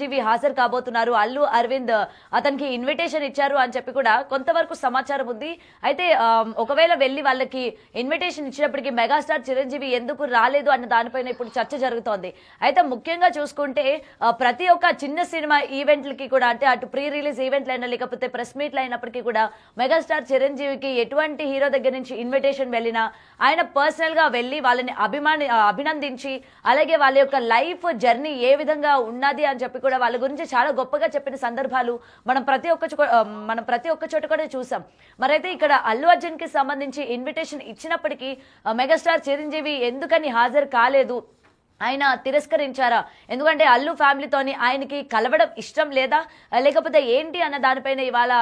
చిరంజీవి హాజరు కాబోతున్నారు. అల్లు అరవింద్ అతనికి ఇన్విటేషన్ ఇచ్చారు అని చెప్పి కూడా కొంతవరకు సమాచారం ఉంది. అయితే ఒకవేళ వెళ్లి వాళ్ళకి ఇన్విటేషన్ ఇచ్చినప్పటికీ మెగాస్టార్ చిరంజీవి ఎందుకు రాలేదు అన్న దానిపైన ఇప్పుడు చర్చ జరుగుతోంది. అయితే ముఖ్యంగా చూసుకుంటే ప్రతి ఒక్క చిన్న సినిమా ఈవెంట్లకి కూడా, అంటే అటు ప్రీ రిలీజ్ ఈవెంట్లు అయినా లేకపోతే ప్రెస్ మీట్లు అయినప్పటికీ కూడా మెగాస్టార్ చిరంజీవికి ఎటువంటి హీరో దగ్గర నుంచి ఇన్విటేషన్ వెళ్ళినా ఆయన పర్సనల్ గా వెళ్లి వాళ్ళని అభినందించి, అలాగే వాళ్ళ యొక్క లైఫ్ జర్నీ ఏ విధంగా ఉన్నది అని చెప్పి కూడా వాళ్ళ గురించి చాలా గొప్పగా చెప్పిన సందర్భాలు మనం ప్రతి ఒక్క చోట కూడా చూసాం. మరైతే ఇక్కడ అల్లు అర్జున్ కి సంబంధించి ఇన్విటేషన్ ఇచ్చినప్పటికీ మెగాస్టార్ చిరంజీవి ఎందుకని హాజరు కాలేదు, ఆయన తిరస్కరించారా, ఎందుకంటే అల్లు ఫ్యామిలీతోని ఆయనకి కలవడం ఇష్టం లేదా లేకపోతే ఏంటి అన్న దానిపైన ఇవాళ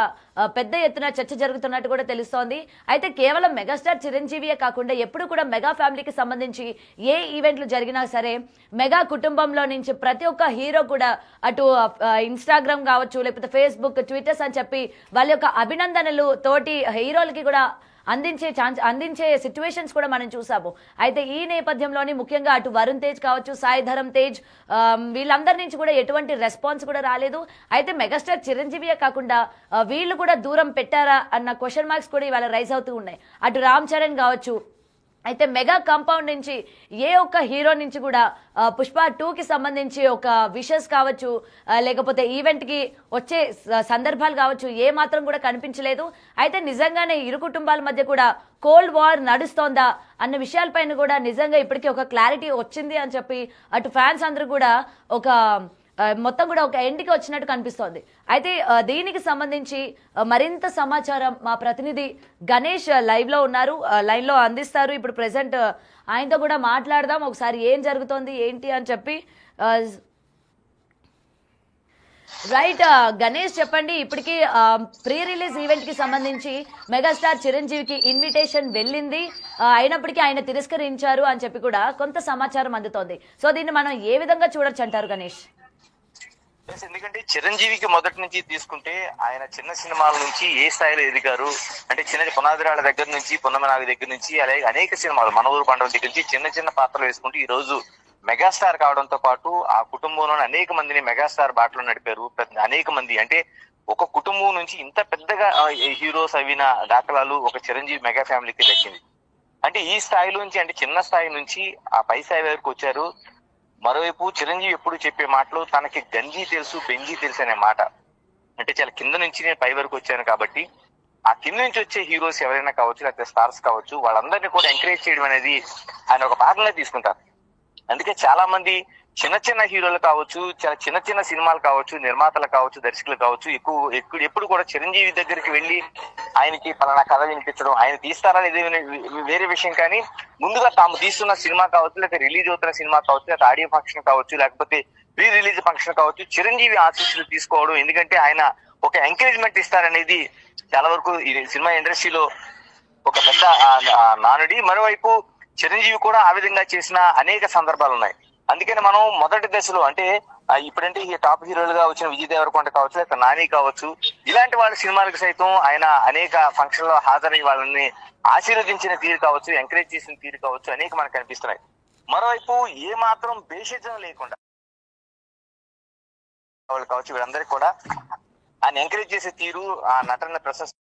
పెద్ద ఎత్తున చర్చ జరుగుతున్నట్టు కూడా తెలుస్తోంది. అయితే కేవలం మెగాస్టార్ చిరంజీవియే కాకుండా ఎప్పుడు కూడా మెగా ఫ్యామిలీకి సంబంధించి ఏ ఈవెంట్లు జరిగినా సరే మెగా కుటుంబంలో నుంచి ప్రతి ఒక్క హీరో కూడా అటు ఇన్స్టాగ్రామ్ కావచ్చు లేకపోతే ఫేస్బుక్, ట్విట్టర్స్ అని చెప్పి వాళ్ళ యొక్క అభినందనలు తోటి హీరోలకి కూడా అందించే సిచ్యువేషన్స్ కూడా మనం చూసాము. అయితే ఈ నేపథ్యంలోని ముఖ్యంగా అటు వరుణ్ తేజ్ కావచ్చు, సాయి ధరమ్ తేజ్, వీళ్ళందరి నుంచి కూడా ఎటువంటి రెస్పాన్స్ కూడా రాలేదు. అయితే మెగాస్టార్ చిరంజీవియే కాకుండా వీళ్ళు కూడా దూరం పెట్టారా అన్న క్వశ్చన్ మార్క్స్ కూడా ఇవాళ రైజ్ అవుతూ ఉన్నాయి. అటు రామ్ చరణ్ కావచ్చు, అయితే మెగా కాంపౌండ్ నుంచి ఏ ఒక్క హీరో నుంచి కూడా పుష్ప 2కి సంబంధించి ఒక విషెస్ కావచ్చు లేకపోతే ఈవెంట్ కి వచ్చే సందర్భాలు కావచ్చు ఏ మాత్రం కూడా కనిపించలేదు. అయితే నిజంగానే ఇరు కుటుంబాల మధ్య కూడా కోల్డ్ వార్ నడుస్తోందా అన్న విషయాలపైన కూడా నిజంగా ఇప్పటికీ ఒక క్లారిటీ వచ్చింది అని చెప్పి అటు ఫ్యాన్స్ అందరూ కూడా మొత్తం కూడా ఒక ఎండ్కి వచ్చినట్టు కనిపిస్తోంది. అయితే దీనికి సంబంధించి మరింత సమాచారం మా ప్రతినిధి గణేష్ లైవ్ లో ఉన్నారు, లైవ్ లో అందిస్తారు. ఇప్పుడు ప్రెసెంట్ ఆయనతో కూడా మాట్లాడదాం, ఒకసారి ఏం జరుగుతోంది ఏంటి అని చెప్పి. రైట్ గణేష్, చెప్పండి. ఇప్పటికీ ప్రీ రిలీజ్ ఈవెంట్ కి సంబంధించి మెగాస్టార్ చిరంజీవికి ఇన్విటేషన్ వెళ్ళింది, అయినప్పటికీ ఆయన తిరస్కరించారు అని చెప్పి కూడా కొంత సమాచారం అందుతోంది. సో దీన్ని మనం ఏ విధంగా చూడొచ్చు అంటారు గణేష్? ఎందుకంటే చిరంజీవికి మొదటి నుంచి తీసుకుంటే ఆయన చిన్న సినిమాల నుంచి ఏ స్థాయిలో ఎదిగారు అంటే చిన్న పునాదిరాళ్ళ దగ్గర నుంచి, పున్నమనాగ దగ్గర నుంచి, అలాగే అనేక సినిమాలు మన ఊరు పండుగ దగ్గర నుంచి చిన్న చిన్న పాత్రలు వేసుకుంటూ ఈ రోజు మెగాస్టార్ కావడంతో పాటు ఆ కుటుంబంలోని అనేక మందిని మెగాస్టార్ బాటలో నడిపారు. అనేక మంది అంటే ఒక కుటుంబం నుంచి ఇంత పెద్దగా హీరోస్ అవిన దాఖలాలు ఒక చిరంజీవి మెగా ఫ్యామిలీకి దక్కింది. అంటే ఈ స్థాయిలోంచి, అంటే చిన్న స్థాయి నుంచి ఆ పై స్థాయి వరకు వచ్చారు. మరోవైపు చిరంజీవి ఎప్పుడు చెప్పే మాటలు తనకి గంజి తెలుసు బెంజి తెలుసు అనే మాట. అంటే చాలా కింద నుంచి నేను పై వరకు వచ్చాను కాబట్టి ఆ కింద నుంచి వచ్చే హీరోస్ ఎవరైనా కావచ్చు లేకపోతే స్టార్స్ కావచ్చు వాళ్ళందరినీ కూడా ఎంకరేజ్ చేయడం అనేది ఆయన ఒక భాగంగా తీసుకుంటారు. అందుకే చాలా మంది చిన్న చిన్న హీరోలు కావచ్చు, చాలా చిన్న చిన్న సినిమాలు కావచ్చు, నిర్మాతలు కావచ్చు, దర్శకులు కావచ్చు ఎప్పుడు కూడా చిరంజీవి దగ్గరికి వెళ్ళి ఆయనకి పలానా కథ వినిపించడం, ఆయన తీస్తారనేది వేరే విషయం. కానీ ముందుగా తాము తీస్తున్న సినిమా కావచ్చు, లేకపోతే రిలీజ్ అవుతున్న సినిమా కావచ్చు, లేకపోతే ఆడియో ఫంక్షన్ కావచ్చు, లేకపోతే ప్రీ రిలీజ్ ఫంక్షన్ కావచ్చు, చిరంజీవి ఆశీస్సులు తీసుకోవడం, ఎందుకంటే ఆయన ఒక ఎంకరేజ్మెంట్ ఇస్తారనేది చాలా వరకు ఈ సినిమా ఇండస్ట్రీలో ఒక పెద్ద నానుడి. మరోవైపు చిరంజీవి కూడా ఆ విధంగా చేసిన అనేక సందర్భాలు ఉన్నాయి. అందుకని మనం మొదటి దశలో అంటే ఇప్పుడంటే ఈ టాప్ హీరోలుగా వచ్చిన విజయ్ దేవరకొండ కావచ్చు, లేకపోతే నాని కావచ్చు, ఇలాంటి వాళ్ళ సినిమాలకు సైతం ఆయన అనేక ఫంక్షన్ లో హాజరై వాళ్ళని ఆశీర్వదించిన తీరు కావచ్చు, ఎంకరేజ్ చేసిన తీరు కావచ్చు, అనేక మనకు కనిపిస్తున్నాయి. మరోవైపు ఏ మాత్రం భేషజం లేకుండా వాళ్ళు కావచ్చు, వీళ్ళందరికీ కూడా ఆయన ఎంకరేజ్ చేసే తీరు, ఆ నటన ప్రశంస.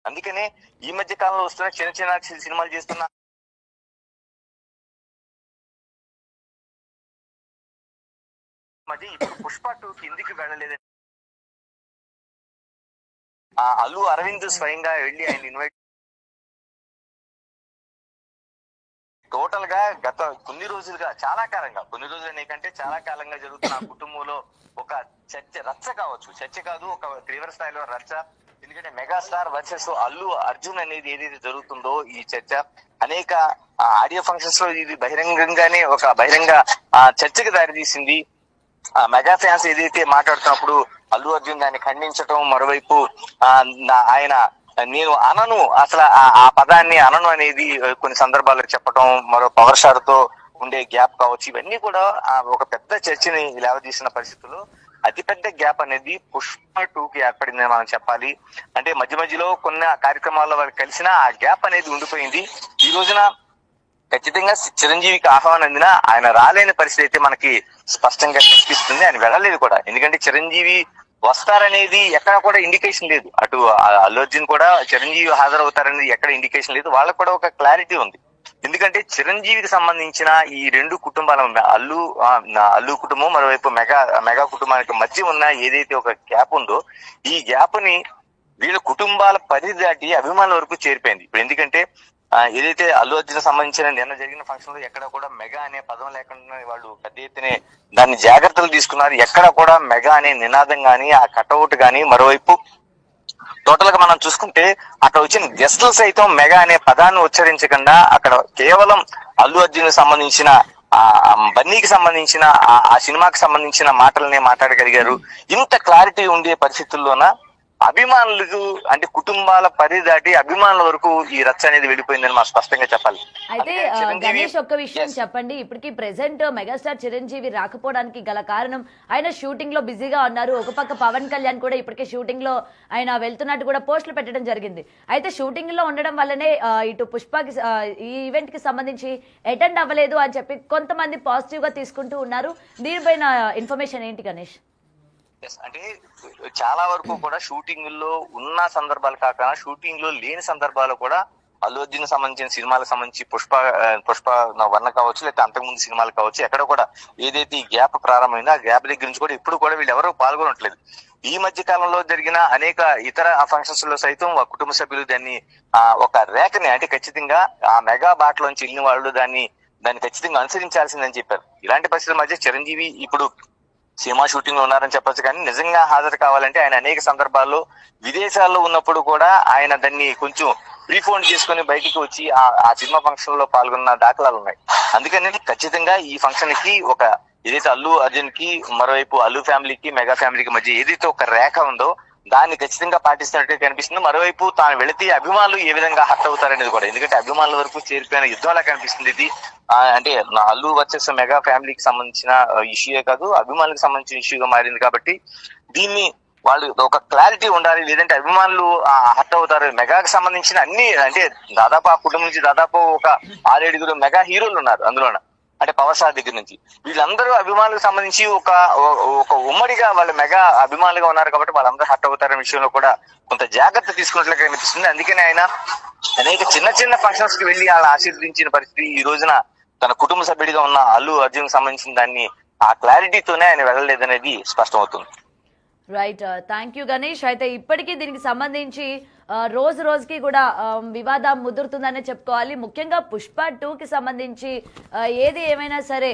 అందుకనే ఈ మధ్య కాలంలో వస్తున్న చిన్న చిన్న సినిమాలు చేస్తున్న ఇప్పుడు పుష్ప 2కి ఎందుకు వెళ్ళలేదని అల్లు అరవింద్ స్వయంగా వెళ్ళి ఆయన ఇన్వైట్ టోటల్ గా గత కొన్ని రోజులుగా కొన్ని రోజులు నీకంటే చాలా కాలంగా జరుగుతున్న ఆ కుటుంబంలో ఒక రచ్చ కావచ్చు, చర్చ కాదు ఒక తీవ్ర స్థాయిలో రచ్చ. ఎందుకంటే మెగాస్టార్ వర్సెస్ అల్లు అర్జున్ అనేది ఏదైతే జరుగుతుందో ఈ చర్చ అనేక ఆడియో ఫంక్షన్స్ లో ఇది బహిరంగంగానే ఒక బహిరంగ చర్చకు దారితీసింది. మెగా ఫ్యాన్స్ ఏదైతే మాట్లాడుతున్నప్పుడు అల్లు అర్జున్ దాన్ని ఖండించటం, మరోవైపు ఆయన నేను అనను అసలు ఆ పదాన్ని అనను అనేది కొన్ని సందర్భాల్లో చెప్పటం, మరో పవర్ స్టార్ తో ఉండే గ్యాప్ కావచ్చు, ఇవన్నీ కూడా ఒక పెద్ద చర్చని లేవదీసిన పరిస్థితుల్లో అతిపెద్ద గ్యాప్ అనేది పుష్ప 2కి ఏర్పడిందని మనం చెప్పాలి. అంటే మధ్యలో కొన్ని కార్యక్రమాల్లో వాళ్ళు కలిసినా ఆ గ్యాప్ అనేది ఉండిపోయింది. ఈ రోజున ఖచ్చితంగా చిరంజీవికి ఆహ్వానం అందినా ఆయన రాలేని పరిస్థితి అయితే మనకి స్పష్టంగా కనిపిస్తుంది. ఆయన వెళ్ళలేదు కూడా, ఎందుకంటే చిరంజీవి వస్తారనేది ఎక్కడ కూడా ఇండికేషన్ లేదు. అటు అల్లు అర్జున్ కూడా చిరంజీవి హాజరవుతారనేది ఎక్కడ ఇండికేషన్ లేదు. వాళ్ళకు కూడా ఒక క్లారిటీ ఉంది. ఎందుకంటే చిరంజీవికి సంబంధించిన ఈ రెండు కుటుంబాల అల్లు కుటుంబం, మరోవైపు మెగా కుటుంబానికి మధ్య ఉన్న ఏదైతే ఒక గ్యాప్ ఉందో, ఈ గ్యాప్ ని వీళ్ళ కుటుంబాల పరిధి దాటి అభిమానుల వరకు చేరిపోయింది ఇప్పుడు. ఎందుకంటే ఏదైతే అల్లు అర్జున్ సంబంధించిన నిన్న జరిగిన ఫంక్షన్ లో ఎక్కడ కూడా మెగా అనే పదం లేకుండా వాళ్ళు పెద్ద ఎత్తునే దాన్ని జాగ్రత్తలు తీసుకున్నారు. ఎక్కడ కూడా మెగా అనే నినాదం గాని, ఆ కటౌట్ గాని, మరోవైపు టోటల్ గా మనం చూసుకుంటే అక్కడ వచ్చిన గెస్టులు సైతం మెగా అనే పదాన్ని ఉచ్చరించకుండా అక్కడ కేవలం అల్లు అర్జున్ సంబంధించిన బన్నీకి సంబంధించిన ఆ సినిమాకి సంబంధించిన మాటలనే మాట్లాడగలిగారు. ఇంత క్లారిటీ ఉండే పరిస్థితుల్లోన అభిమానులకు అంటే కుటుంబాల పరిధి దాటి అభిమానుల వరకు ఈ రచ్చ అనేది వెళ్ళిపోయిందని మనం స్పష్టంగా చెప్పాలి. అయితే గణేష్ ఒక్క విషయం చెప్పండి, ఇప్పటికి ప్రెసెంట్ మెగాస్టార్ చిరంజీవి రాకపోవడానికి గల కారణం ఆయన షూటింగ్ లో బిజీగా ఉన్నారు. ఒక పక్క పవన్ కళ్యాణ్ కూడా ఇప్పటికే షూటింగ్ లో ఆయన వెళ్తున్నట్టు కూడా పోస్టులు పెట్టడం జరిగింది. అయితే షూటింగ్ లో ఉండడం వల్లనే ఇటు పుష్పకి ఈ ఈవెంట్ కి సంబంధించి అటెండ్ అవ్వలేదు అని చెప్పి కొంతమంది పాజిటివ్ గా తీసుకుంటూ ఉన్నారు. దీనిపైన ఇన్ఫర్మేషన్ ఏంటి గణేష్? అంటే చాలా వరకు కూడా షూటింగ్ లో ఉన్న సందర్భాలు కాక షూటింగ్ లో లేని సందర్భాలు కూడా అల్లు అర్జున్ సంబంధించిన సినిమాలకు సంబంధించి పుష్ప వర్ణ కావచ్చు, లేకపోతే అంతకుముందు సినిమాలు కావచ్చు, ఎక్కడ కూడా ఏదైతే ఈ గ్యాప్ ప్రారంభమైందో ఆ గ్యాప్ దగ్గర నుంచి కూడా ఇప్పుడు కూడా వీళ్ళు ఎవరు పాల్గొనట్లేదు. ఈ మధ్య కాలంలో జరిగిన అనేక ఇతర ఫంక్షన్స్ లో సైతం కుటుంబ సభ్యులు దాన్ని ఒక రేఖని అంటే ఖచ్చితంగా ఆ మెగా బాటలోంచి వెళ్ళిన వాళ్ళు దాన్ని ఖచ్చితంగా అనుసరించాల్సిందని చెప్పారు. ఇలాంటి పరిస్థితుల మధ్య చిరంజీవి ఇప్పుడు సినిమా షూటింగ్ లో ఉన్నారని చెప్పొచ్చు, కానీ నిజంగా హాజరు కావాలంటే ఆయన అనేక సందర్భాల్లో విదేశాల్లో ఉన్నప్పుడు కూడా ఆయన దాన్ని కొంచెం ప్రీఫోన్ చేసుకుని బయటికి వచ్చి ఆ సినిమా ఫంక్షన్ లో పాల్గొన్న దాఖలాలు ఉన్నాయి. అందుకని ఖచ్చితంగా ఈ ఫంక్షన్ కి ఒక ఏదైతే అల్లు అర్జున్ కి, మరోవైపు అల్లు ఫ్యామిలీకి, మెగా ఫ్యామిలీకి మధ్య ఏదైతే ఒక రేఖ ఉందో దాన్ని ఖచ్చితంగా పాటిస్తున్నట్టుగా కనిపిస్తుంది. మరోవైపు తాను వెళితే అభిమానులు ఏ విధంగా హర్ట్ అవుతారనేది కూడా, ఎందుకంటే అభిమానుల వరకు చేరిపోయిన యుద్ధంలా కనిపిస్తుంది ఇది. అంటే అల్లు వర్సెస్ మెగా ఫ్యామిలీకి సంబంధించిన ఇష్యూయే కాదు, అభిమానులకు సంబంధించిన ఇష్యూగా మారింది. కాబట్టి దీన్ని వాళ్ళు ఒక క్లారిటీ ఉండాలి, లేదంటే అభిమానులు హర్ట్ అవుతారు. మెగాకి సంబంధించిన అన్ని అంటే దాదాపు ఆ కుటుంబం నుంచి దాదాపు ఒక 6-7 మెగా హీరోలు ఉన్నారు అందులోన, అంటే పవర్ స్టార్ దగ్గర నుంచి వీళ్ళందరూ అభిమానులకు సంబంధించి ఒక ఉమ్మడిగా వాళ్ళ మెగా అభిమానులుగా ఉన్నారు. కాబట్టి వాళ్ళందరూ హర్ట్ అవుతారనే విషయంలో కూడా కొంత జాగ్రత్త తీసుకున్నట్లుగా కనిపిస్తుంది. అందుకని ఆయన అనేక చిన్న ఫంక్షన్స్ కి వెళ్లి వాళ్ళ ఆశీర్వదించిన పరిస్థితి ఈ రోజున తన కుటుంబ సభ్యుడిగా ఉన్న అల్లు అర్జున్ సంబంధించిన దాన్ని ఆ క్లారిటీతోనే ఆయన వెళ్ళలేదనేది స్పష్టమవుతుంది. Right, thank you Ganesh. అయితే ఇప్పటికీ దీనికి సంబంధించి రోజు రోజుకి కూడా వివాదం ముదురుతుందనే చెప్పుకోవాలి. ముఖ్యంగా పుష్ప 2కి సంబంధించి ఏది ఏమైనా సరే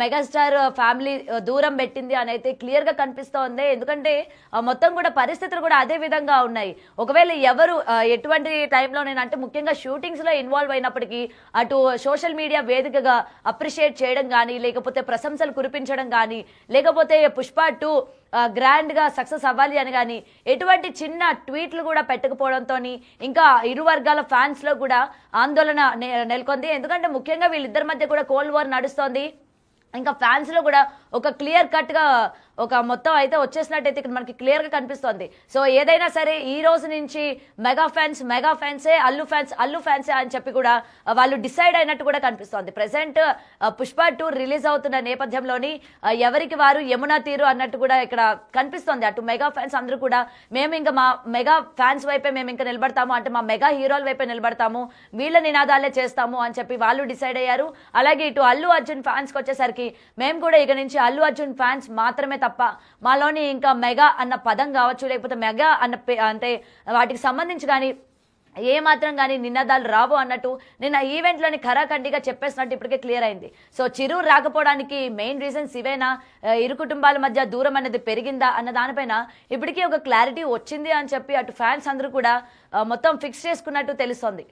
మెగాస్టార్ ఫ్యామిలీ దూరం పెట్టింది అని అయితే క్లియర్ గా కనిపిస్తోంది. ఎందుకంటే మొత్తం కూడా పరిస్థితులు కూడా అదే విధంగా ఉన్నాయి. ఒకవేళ ఎవరు ఎటువంటి టైంలో అంటే ముఖ్యంగా షూటింగ్స్ లో ఇన్వాల్వ్ అయినప్పటికీ అటు సోషల్ మీడియా వేదికగా అప్రిషియేట్ చేయడం కానీ, లేకపోతే ప్రశంసలు కురిపించడం కానీ, లేకపోతే పుష్ప 2 గ్రాండ్ గా సక్సెస్ అవ్వాలి అని కానీ ఎటువంటి చిన్న ట్వీట్లు కూడా పెట్టకపోవడంతో ఇంకా ఇరు వర్గాల ఫ్యాన్స్ లో కూడా ఆందోళన నెలకొంది. ఎందుకంటే ముఖ్యంగా వీళ్ళిద్దరి మధ్య కూడా కోల్డ్ వార్ నడుస్తోంది. ఇంకా ఫ్యాన్స్ లో కూడా ఒక క్లియర్ కట్ గా ఒక మొత్తం అయితే వచ్చేసినట్టయితే ఇక్కడ మనకి క్లియర్ గా కనిపిస్తోంది. సో ఏదైనా సరే ఈ రోజు నుంచి మెగా ఫ్యాన్సే, అల్లు ఫ్యాన్సే అని చెప్పి కూడా వాళ్ళు డిసైడ్ అయినట్టు కూడా కనిపిస్తోంది. ప్రెసెంట్ పుష్ప 2 రిలీజ్ అవుతున్న నేపథ్యంలోని ఎవరికి వారు యమునా తీరు అన్నట్టు కూడా ఇక్కడ కనిపిస్తోంది. అటు మెగా ఫ్యాన్స్ అందరూ కూడా మేము ఇంకా మా మెగా ఫ్యాన్స్ వైపే మేము ఇంకా నిలబడతాము, అంటే మా మెగా హీరోల వైపే నిలబడతాము, వీళ్ళ నినాదాలే చేస్తాము అని చెప్పి వాళ్ళు డిసైడ్ అయ్యారు. అలాగే ఇటు అల్లు అర్జున్ ఫ్యాన్స్ కి వచ్చేసరికి మేము కూడా ఇక నుంచి అల్లు అర్జున్ ఫ్యాన్స్ మాత్రమే తప్ప మాలోని ఇంకా మెగా అన్న పదం కావచ్చు, లేకపోతే మెగా అన్న అంటే వాటికి సంబంధించి కానీ ఏ మాత్రం కానీ నినాదాలు రావు అన్నట్టు నిన్న ఈవెంట్ లోని ఖరాఖండిగా చెప్పేసినట్టు ఇప్పటికే క్లియర్ అయింది. సో చిరు రాకపోవడానికి మెయిన్ రీజన్స్ ఇవేనా, ఇరు కుటుంబాల మధ్య దూరం అనేది పెరిగిందా అన్న దానిపైన ఇప్పటికీ ఒక క్లారిటీ వచ్చింది అని చెప్పి అటు ఫ్యాన్స్ అందరూ కూడా మొత్తం ఫిక్స్ చేసుకున్నట్టు తెలుస్తోంది.